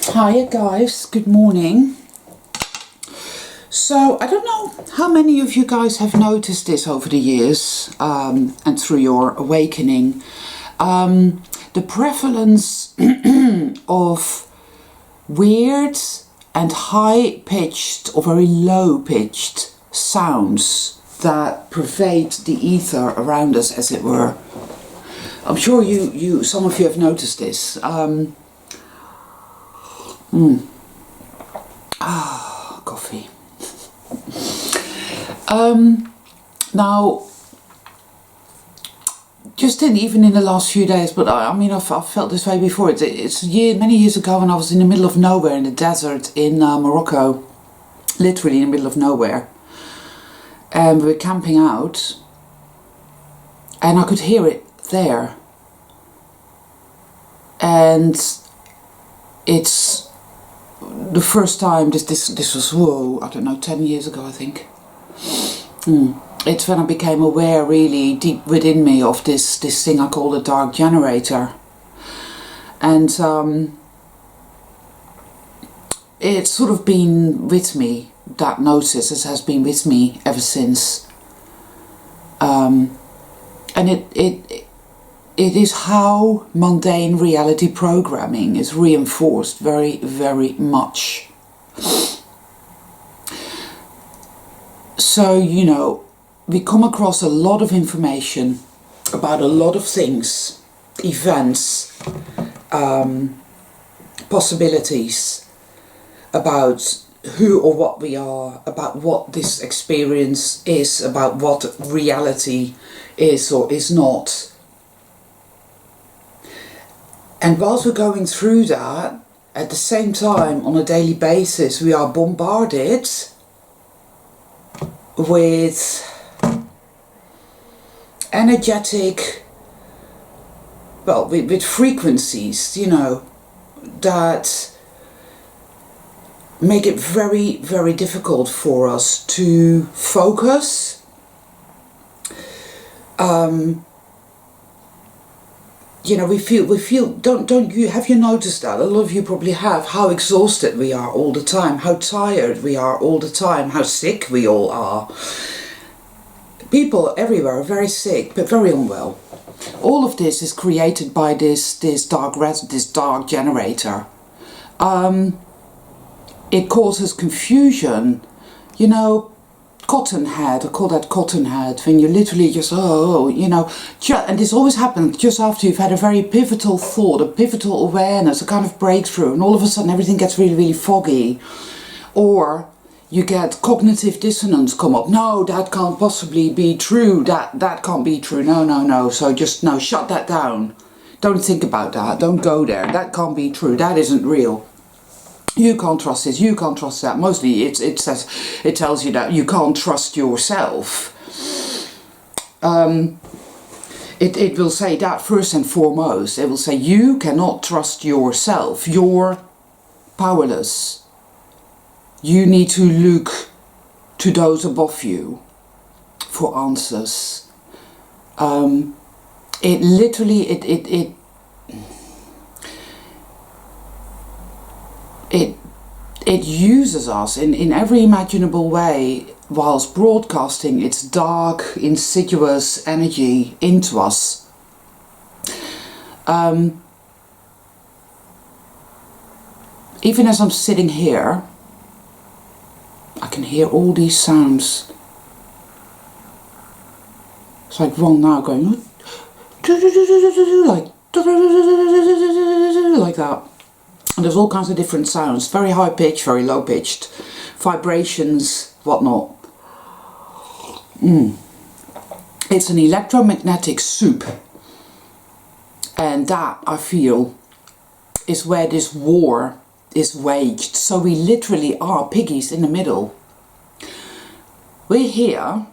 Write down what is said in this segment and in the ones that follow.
Hiya guys, good morning. So I don't know how many of you guys have noticed this over the years and through your awakening. The prevalence of weird and high-pitched or very low-pitched sounds that pervade the ether around us, as it were. I'm sure some of you have noticed this. Coffee. Now, just even in the last few days, but I mean, I've felt this way before. It's many years ago when I was in the middle of nowhere in the desert in Morocco, literally in the middle of nowhere, and we were camping out, and I could hear it there, and it's the first time this was, whoa, I don't know, 10 years ago, I think. It's when I became aware really deep within me of this thing I call the dark generator. And it's sort of been with me, that notice has been with me ever since. And it is how mundane reality programming is reinforced very, very much. So, you know, we come across a lot of information about a lot of things, events, possibilities, about who or what we are, about what this experience is, about what reality is or is not. And whilst we're going through that, at the same time, on a daily basis, we are bombarded with energetic, well, with frequencies, you know, that make it very, very difficult for us to focus. You know, we feel, don't you, have you noticed that? A lot of you probably have, how exhausted we are all the time, how tired we are all the time, how sick we all are. People everywhere are very sick, but very unwell. All of this is created by this dark generator. It causes confusion, you know. Cotton head, I call that cotton head, when you literally just, you know, and this always happens just after you've had a very pivotal thought, a pivotal awareness, a kind of breakthrough, and all of a sudden everything gets really, really foggy. Or you get cognitive dissonance come up. No, that can't possibly be true, that can't be true, no, so just, no, shut that down. Don't think about that, don't go there, that can't be true, that isn't real. You can't trust this, you can't trust that. Mostly it tells you that you can't trust yourself. It will say that first and foremost. It will say you cannot trust yourself. You're powerless. You need to look to those above you for answers. It literally, it uses us in every imaginable way whilst broadcasting its dark, insidious energy into us. Even as I'm sitting here, I can hear all these sounds. It's like Ron now going like that. And there's all kinds of different sounds, very high pitched, very low pitched, vibrations, whatnot. It's an electromagnetic soup, and that, I feel, is where this war is waged. So we literally are piggies in the middle. We're here,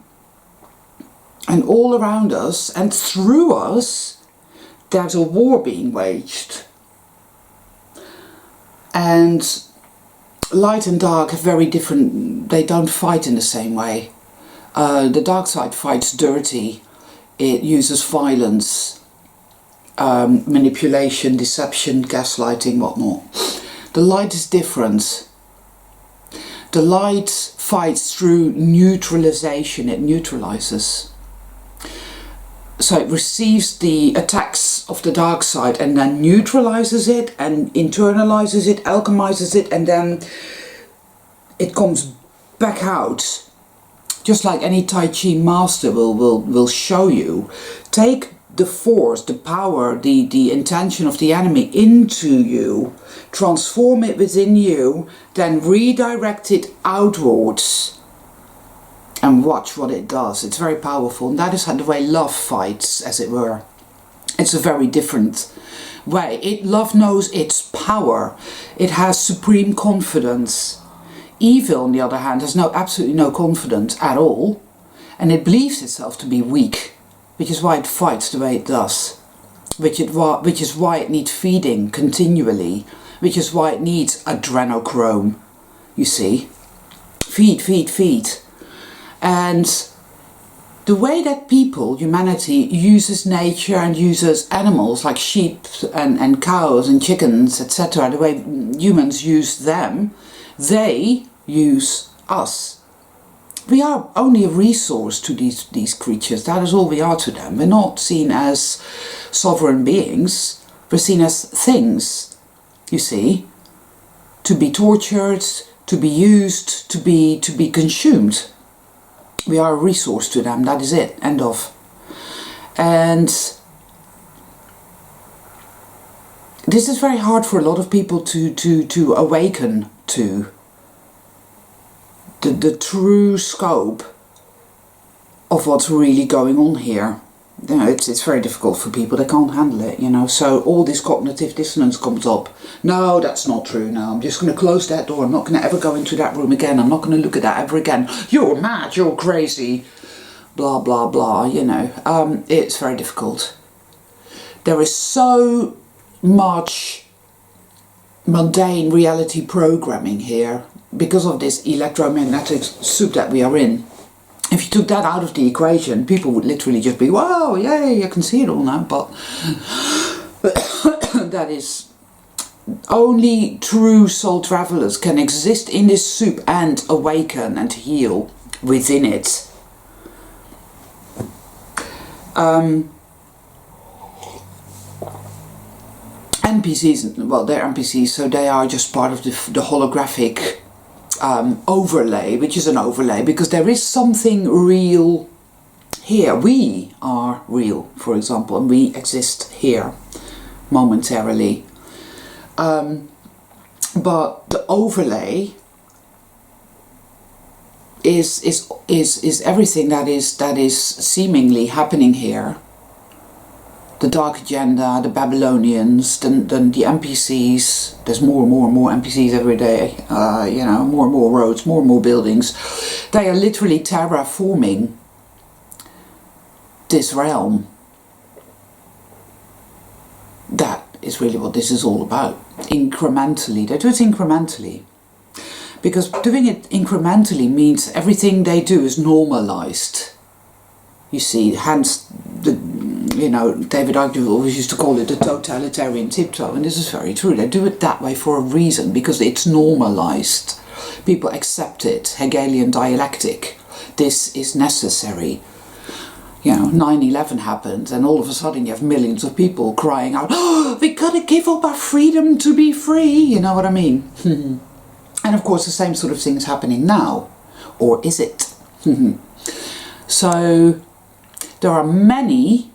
and all around us and through us, there's a war being waged. And light and dark have very different, they don't fight in the same way. The dark side fights dirty, it uses violence, manipulation, deception, gaslighting, whatnot. The light is different. The light fights through neutralization. It neutralizes. So it receives the attacks of the dark side and then neutralizes it and internalizes it, alchemizes it, and then it comes back out. Just like any Tai Chi master will show you. Take the force, the power, the intention of the enemy into you, transform it within you, then redirect it outwards and watch what it does. It's very powerful, and that is the way love fights, as it were. It's a very different way. Love knows its power. It has supreme confidence. Evil, on the other hand, has absolutely no confidence at all, and it believes itself to be weak, which is why it fights the way it does, which is why it needs feeding continually, which is why it needs adrenochrome, you see. Feed, feed, feed. And the way that humanity, uses nature and uses animals like sheep and cows and chickens, etc., the way humans use them, they use us. We are only a resource to these creatures. That is all we are to them. We're not seen as sovereign beings. We're seen as things, you see, to be tortured, to be used, to be consumed. We are a resource to them. That is it. End of. And this is very hard for a lot of people to awaken to. The true scope of what's really going on here. You know, it's very difficult for people. They can't handle it, you know. So all this cognitive dissonance comes up. No, that's not true. No, I'm just going to close that door. I'm not going to ever go into that room again. I'm not going to look at that ever again. You're mad. You're crazy. Blah, blah, blah, you know. It's very difficult. There is so much mundane reality programming here because of this electromagnetic soup that we are in. If you took that out of the equation, people would literally just be, wow, yay, I can see it all now. But that is, only true soul travelers can exist in this soup and awaken and heal within it. NPCs, well, they're NPCs, so they are just part of the holographic overlay, which is an overlay because there is something real here. We are real, for example, and we exist here momentarily. But the overlay is everything that is seemingly happening here. The dark agenda, the Babylonians, the NPCs. There's more and more and more NPCs every day. You know, more and more roads, more and more buildings. They are literally terraforming this realm. That is really what this is all about. Incrementally. They do it incrementally. Because doing it incrementally means everything they do is normalized. You see, hence David Icke always used to call it the totalitarian tiptoe, and this is very true. They do it that way for a reason, because it's normalized. People accept it. Hegelian dialectic. This is necessary. You know, 9/11 happened, and all of a sudden you have millions of people crying out, "Oh, we gotta give up our freedom to be free." You know what I mean? And of course the same sort of thing is happening now. Or is it? So there are many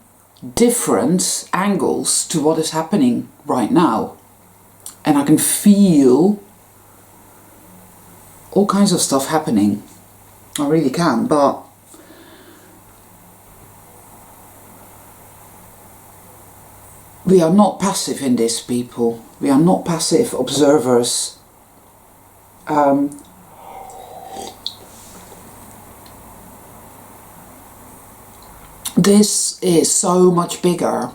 different angles to what is happening right now. And I can feel all kinds of stuff happening. I really can, but we are not passive in this, people. We are not passive observers. This is so much bigger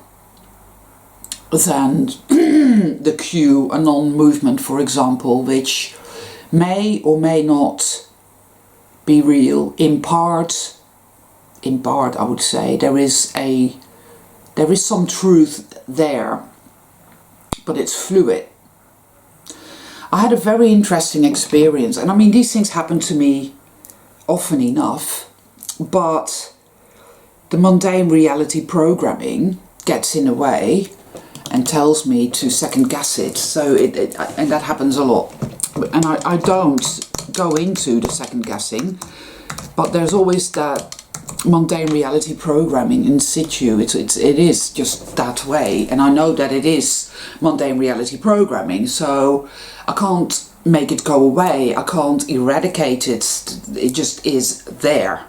than the QAnon movement, for example, which may or may not be real. In part, I would say, there is some truth there, but it's fluid. I had a very interesting experience. And I mean, these things happen to me often enough, but the mundane reality programming gets in the way and tells me to second guess it. So and that happens a lot. And I don't go into the second guessing, but there's always that mundane reality programming in situ. It is just that way, and I know that it is mundane reality programming, so I can't make it go away, I can't eradicate it, it just is there.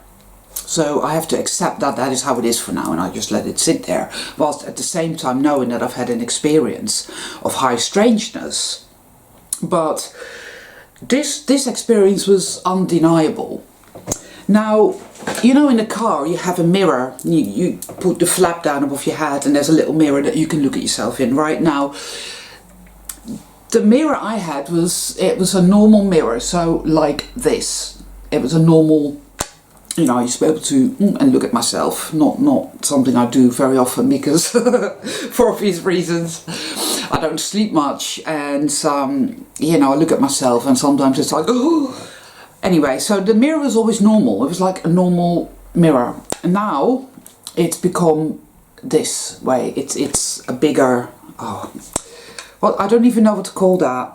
So I have to accept that that is how it is for now, and I just let it sit there, whilst at the same time knowing that I've had an experience of high strangeness. But this experience was undeniable. Now, you know, in a car you have a mirror, you put the flap down above your head and there's a little mirror that you can look at yourself in. Right now, the mirror I had was a normal mirror, so like this. It was a normal, you know, I used to be able to and look at myself, not something I do very often because for obvious reasons. I don't sleep much, and you know, I look at myself and sometimes it's like, oh. Anyway, so the mirror was always normal. It was like a normal mirror. And now it's become this way. It's a bigger, well, I don't even know what to call that.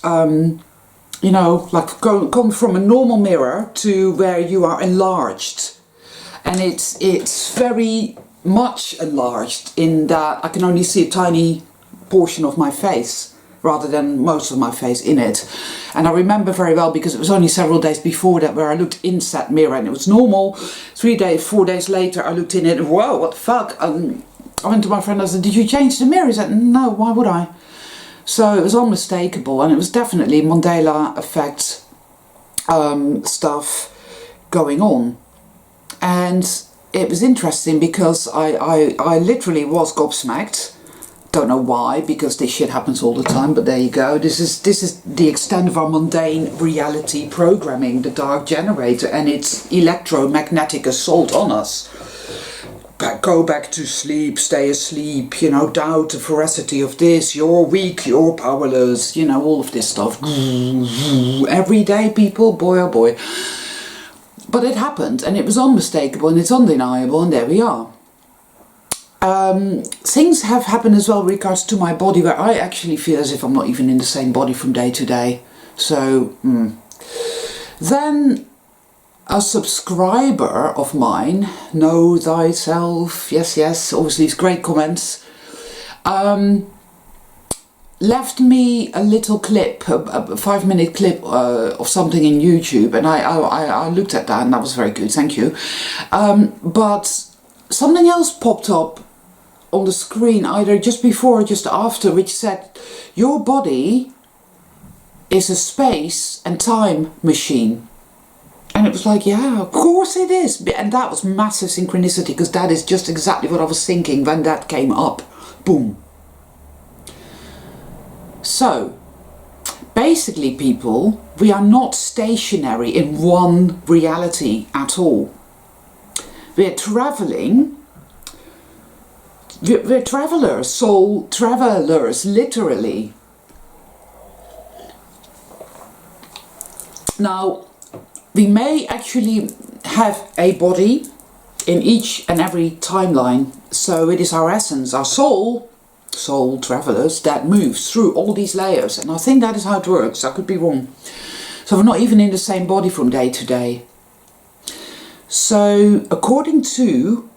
You know, like come from a normal mirror to where you are enlarged. And it's very much enlarged in that I can only see a tiny portion of my face, rather than most of my face in it. And I remember very well because it was only several days before that where I looked in that mirror and it was normal. 4 days later I looked in it and whoa, what the fuck? I went to my friend and I said, did you change the mirror? He said, no, why would I? So it was unmistakable, and it was definitely Mandela effect stuff going on. And it was interesting because I literally was gobsmacked. Don't know why, because this shit happens all the time, but there you go. This is the extent of our mundane reality programming, the dark generator, and its electromagnetic assault on us. Go back to sleep, stay asleep, you know, doubt the veracity of this, you're weak, you're powerless, you know, all of this stuff. Every day, people, boy oh boy. But it happened, and it was unmistakable, and it's undeniable, and there we are. Things have happened as well with regards to my body where I actually feel as if I'm not even in the same body from day to day. So, Then a subscriber of mine, Know Thyself, yes, obviously it's great comments, left me a little clip, a 5-minute clip of something in YouTube, and I looked at that and that was very good, thank you. But something else popped up on the screen either just before or just after, which said your body is a space and time machine. And it was like, yeah, of course it is. And that was massive synchronicity, because that is just exactly what I was thinking when that came up. Boom. So basically, people, we are not stationary in one reality at all. We're traveling. We're travelers, soul travelers, literally. Now, we may actually have a body in each and every timeline. So it is our essence, our soul travelers, that moves through all these layers. And I think that is how it works. I could be wrong. So we're not even in the same body from day to day. So according to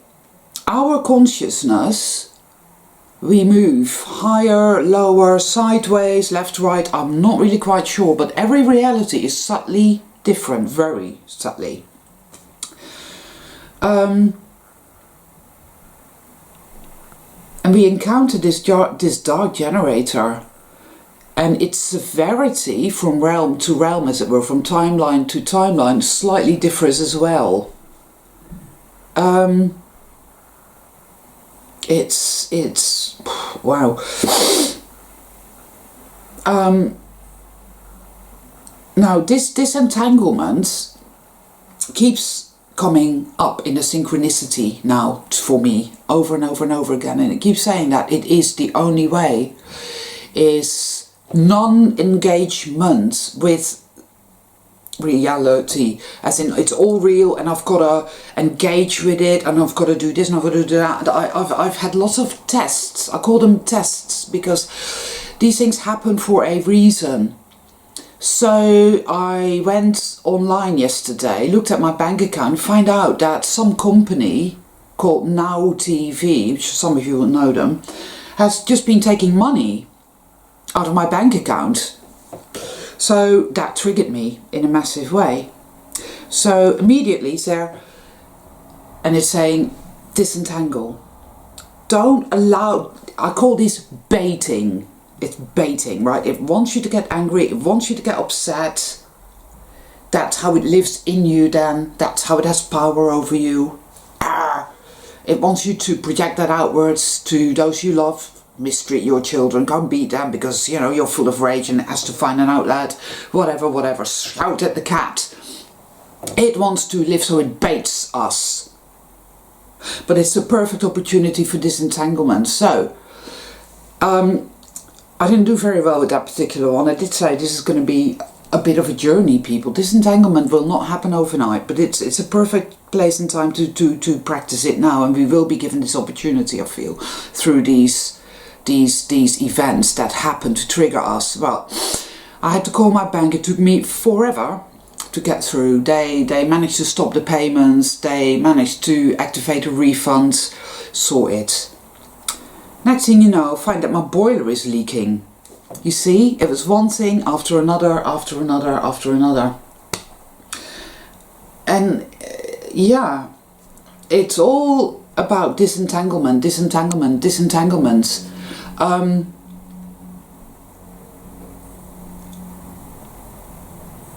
our consciousness, we move higher, lower, sideways, left, right. I'm not really quite sure, but every reality is subtly different, very subtly. And we encounter this dark generator, and its severity from realm to realm, as it were, from timeline to timeline, slightly differs as well. It's wow. Now this disentanglement keeps coming up in a synchronicity now for me over and over and over again, and it keeps saying that it is the only way, is non-engagement with reality, as in it's all real and I've got to engage with it and I've got to do this and I've got to do that. I've had lots of tests. I call them tests because these things happen for a reason. So I went online yesterday, looked at my bank account, find out that some company called Now TV, which some of you will know them, has just been taking money out of my bank account. So that triggered me in a massive way. So immediately it's there, and it's saying disentangle. Don't allow, I call this baiting. It's baiting, right? It wants you to get angry, it wants you to get upset. That's how it lives in you then. That's how it has power over you. It wants you to project that outwards to those you love. Mistreat your children, go and beat them because, you know, you're full of rage and it has to find an outlet. Whatever. Shout at the cat. It wants to live, so it baits us. But it's a perfect opportunity for disentanglement. So, I didn't do very well with that particular one. I did say this is going to be a bit of a journey, people. Disentanglement will not happen overnight, but it's a perfect place and time to practice it now, and we will be given this opportunity, I feel, through these events that happen to trigger us. Well, I had to call my bank. It took me forever to get through. They managed to stop the payments. They managed to activate a refund, sort it. Next thing you know, find that my boiler is leaking. You see, it was one thing after another, after another, after another. And yeah, it's all about disentanglement.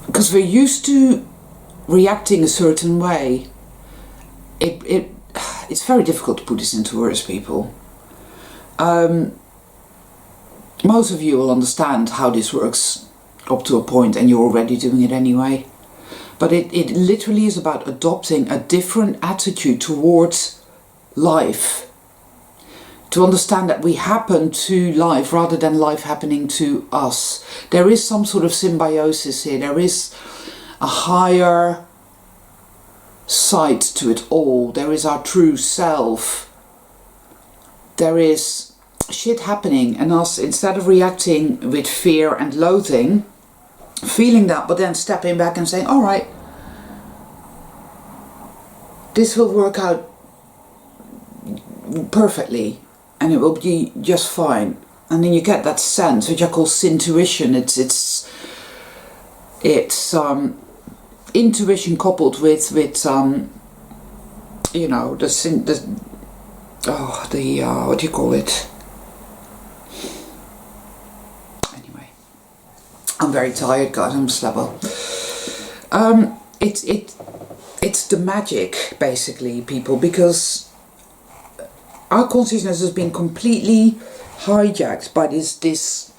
Because we're used to reacting a certain way. It's very difficult to put this into words, people. Most of you will understand how this works up to a point, and you're already doing it anyway. But it literally is about adopting a different attitude towards life. To understand that we happen to life rather than life happening to us. There is some sort of symbiosis here. There is a higher side to it all. There is our true self. There is shit happening, and us, instead of reacting with fear and loathing, feeling that, but then stepping back and saying, all right, this will work out perfectly and it will be just fine. And then you get that sense, which I call intuition. It's intuition coupled with you know, what do you call it? Anyway, I'm very tired, guys. I'm slabber. It's the magic, basically, people, because our consciousness has been completely hijacked by this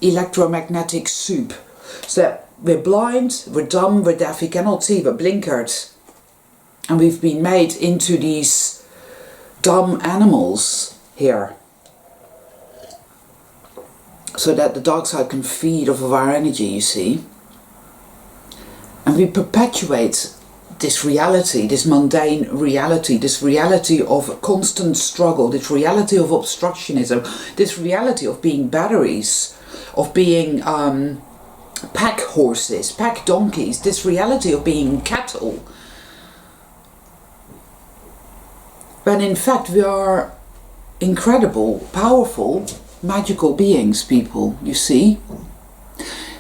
electromagnetic soup. So that we're blind, we're dumb, we're deaf, we cannot see, we're blinkered. And we've been made into these dumb animals here. So that the dark side can feed off of our energy, you see. And we perpetuate this reality, this mundane reality, this reality of constant struggle, this reality of obstructionism, this reality of being batteries, of being pack horses, pack donkeys, this reality of being cattle. When in fact we are incredible, powerful, magical beings, people, you see.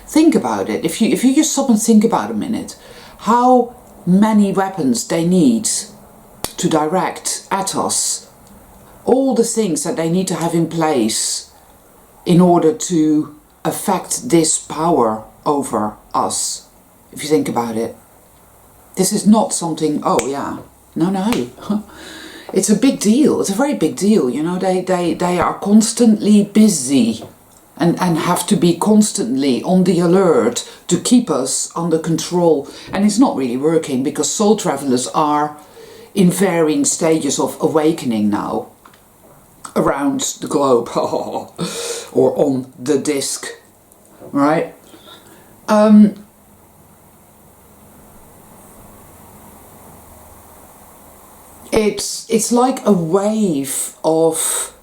Think about it. If you just stop and think about a minute, how many weapons they need to direct at us, all the things that they need to have in place in order to affect this power over us. If you think about it, this is not something, oh yeah, no. It's a big deal. It's a very big deal. You know, they are constantly busy and have to be constantly on the alert to keep us under control. And it's not really working, because soul travelers are in varying stages of awakening now around the globe or on the disc. right? It's like a wave of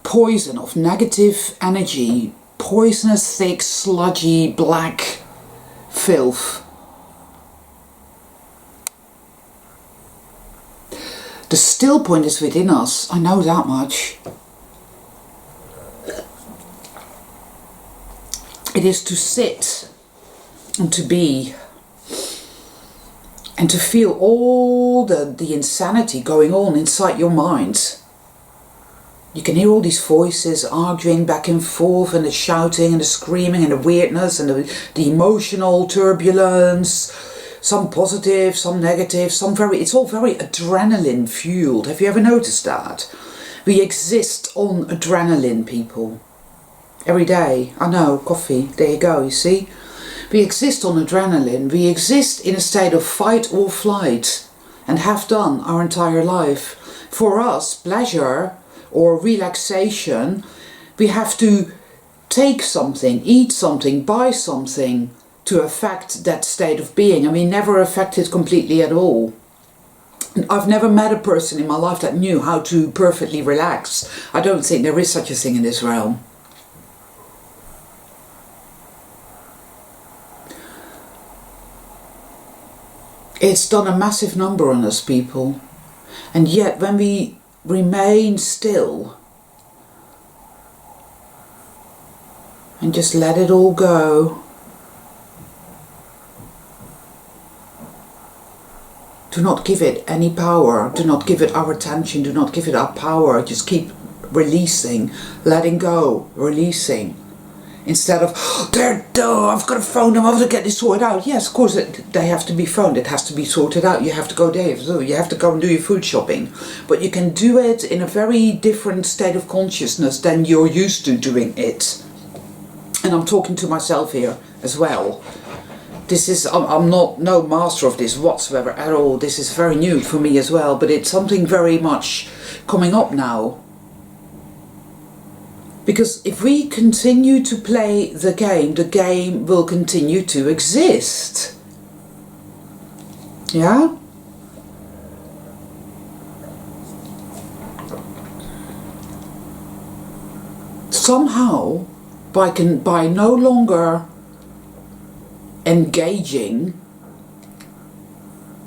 poison, of negative energy, poisonous, thick, sludgy, black filth. The still point is within us, I know that much. It is to sit and to be and to feel all the insanity going on inside your mind. You can hear all these voices arguing back and forth, and the shouting and the screaming and the weirdness and the emotional turbulence. Some positive, some negative, it's all very adrenaline fueled. Have you ever noticed that? We exist on adrenaline, people. Every day. I know, coffee, there you go, you see? We exist on adrenaline. We exist in a state of fight or flight, and have done our entire life. For us, pleasure or relaxation, we have to take something, eat something, buy something to affect that state of being, and we never affect it completely at all. I've never met a person in my life that knew how to perfectly relax. I don't think there is such a thing in this realm. It's done a massive number on us, people. And yet when we remain still and just let it all go, do not give it any power, do not give it our attention, do not give it our power, just keep releasing, letting go, releasing. Instead of, I've got to phone them, I've got to get this sorted out. Yes, of course, they have to be phoned, it has to be sorted out. You have to go there, you have to go and do your food shopping. But you can do it in a very different state of consciousness than you're used to doing it. And I'm talking to myself here as well. I'm not no master of this whatsoever at all. This is very new for me as well, but it's something very much coming up now. Because if we continue to play the game will continue to exist. Yeah? Somehow, by no longer engaging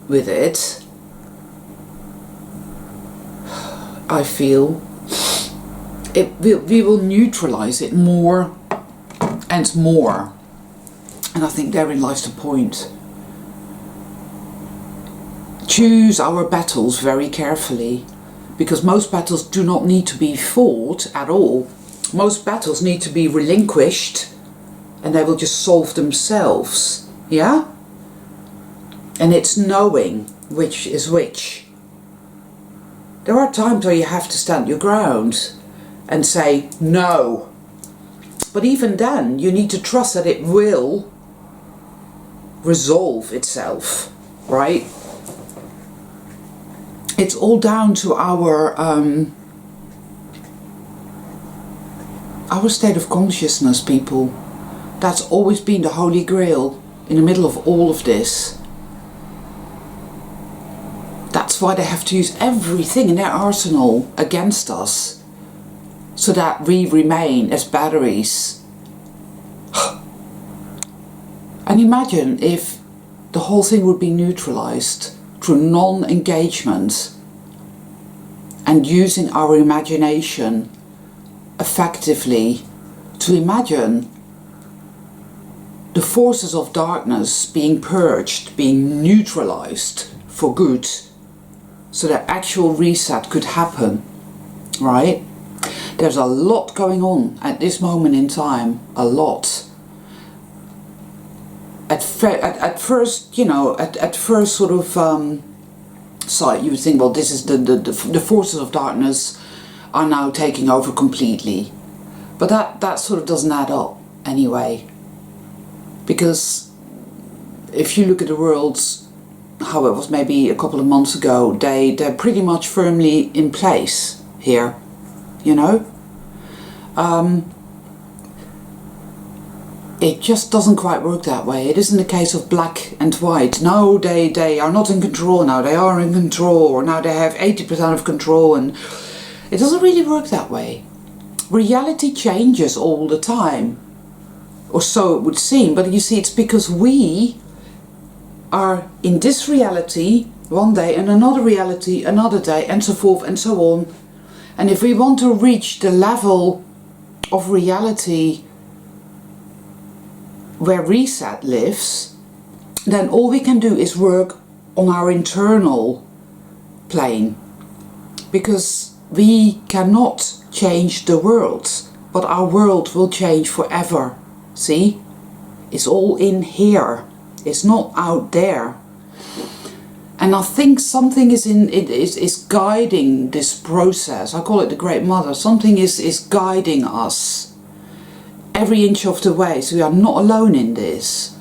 with it, I feel we will neutralize it more and more. And I think therein lies the point. Choose our battles very carefully, because most battles do not need to be fought at all. Most battles need to be relinquished and they will just solve themselves. Yeah? And it's knowing which is which. There are times where you have to stand your ground and say no. But even then, you need to trust that it will resolve itself, right? It's all down to our state of consciousness, people. That's always been the Holy Grail in the middle of all of this. That's why they have to use everything in their arsenal against us, so that we remain as batteries. And imagine if the whole thing would be neutralized through non-engagement and using our imagination effectively to imagine the forces of darkness being purged, being neutralized for good, so that actual reset could happen, right? There's a lot going on at this moment in time, a lot. At first, you know, at first sort of sight, you would think, well, this is the forces of darkness are now taking over completely. But that sort of doesn't add up anyway. Because if you look at the world, how it was maybe a couple of months ago, they're pretty much firmly in place here, you know. It just doesn't quite work that way. It isn't a case of black and white. No, they are not in control now. They are in control, or now they have 80% of control, and it doesn't really work that way. Reality changes all the time, or so it would seem. But you see, it's because we are in this reality one day, and another reality another day, and so forth and so on. And if we want to reach the level of reality where reset lives, then all we can do is work on our internal plane, because we cannot change the world, but our world will change forever. See, it's all in here, it's not out there. And I think something is guiding this process. I call it the Great Mother. Something is guiding us every inch of the way, so we are not alone in this.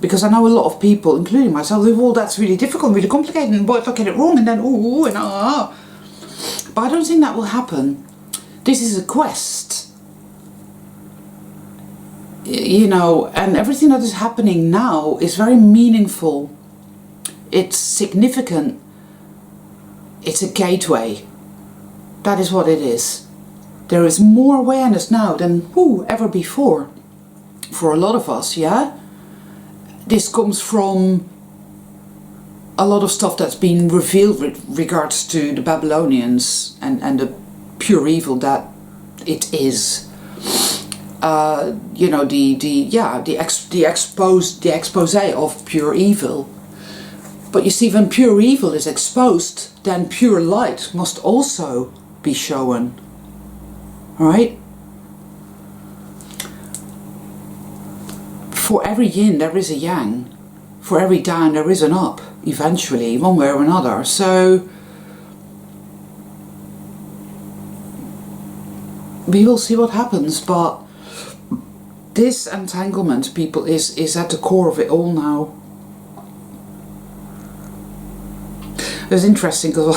Because I know a lot of people, including myself, they well, that's really difficult, really complicated, and what if I get it wrong, and then ooh, and ah. But I don't think that will happen. This is a quest, you know, and everything that is happening now is very meaningful. It's significant. It's a gateway. That is what it is. There is more awareness now than ever before. For a lot of us, yeah? This comes from a lot of stuff that's been revealed with regards to the Babylonians and the pure evil that it is. You know, the expose of pure evil. But you see, when pure evil is exposed, then pure light must also be shown. Right? For every yin there is a yang. For every down there is an up, eventually, one way or another. So we will see what happens, but this entanglement, people, is at the core of it all now. It's interesting because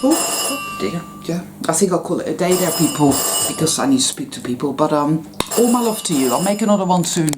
oh dear, yeah, I think I'll call it a day there, people, because I need to speak to people. But all my love to you. I'll make another one soon.